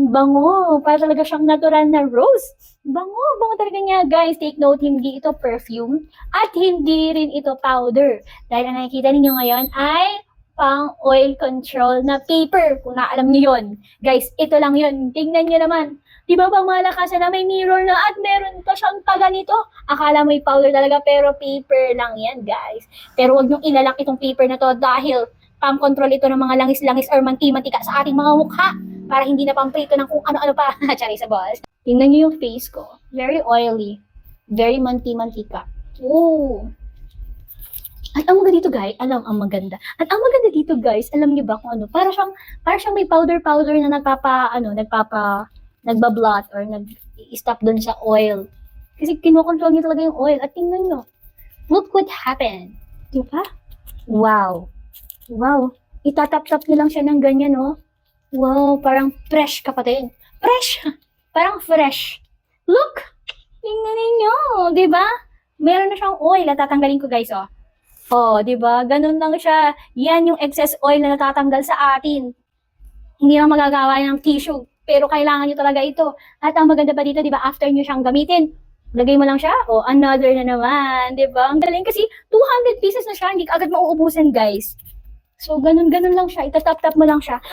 Ang bango. Para talaga siyang natural na rose. Bango, bango talaga niya, guys. Take note, hindi ito perfume at hindi rin ito powder. Dahil ang nakikita ninyo ngayon ay pang oil control na paper. Kung naalam niyo yun. Guys, ito lang yun. Tingnan niyo naman. Di ba pang malakasan na may mirror na at meron pa siyang ganito? Akala may powder talaga pero paper lang yan, guys. Pero wag niyong ilalak itong paper na to dahil pang-control ito ng mga langis-langis or manti-mantika sa ating mga mukha para hindi na pamprito ng kung ano-ano pa. Chari sa balls. Tingnan niyo yung face ko. Very oily. Very manti-mantika. Ooh. At ang maganda dito, guys, ang maganda dito, guys, alam niyo ba kung ano? Para siyang may powder na nagba-blot or nag-stop doon sa oil. Kasi kinokontrol niyo talaga yung oil. At tingnan niyo. Look what happened. Di ba? Wow. Wow. Itatap-tap niyo lang siya ng ganyan, no? Wow, parang fresh, kapatid. Fresh! Parang fresh. Look! Tingnan ninyo, di ba? Meron na siyang oil. Tatanggalin ko, guys, oh. Oh, di ba? Ganun lang siya. Yan yung excess oil na natatanggal sa atin. Hindi na magagawa ng tissue. Pero kailangan nyo talaga ito. At ang maganda pa dito, di ba? After nyo siyang gamitin, lagay mo lang siya. Oh, another na naman. Di ba? Ang galing kasi 200 pieces na siya. Hindi ka agad mauubusan, guys. So, ganun lang siya. Itatap-tap mo lang siya.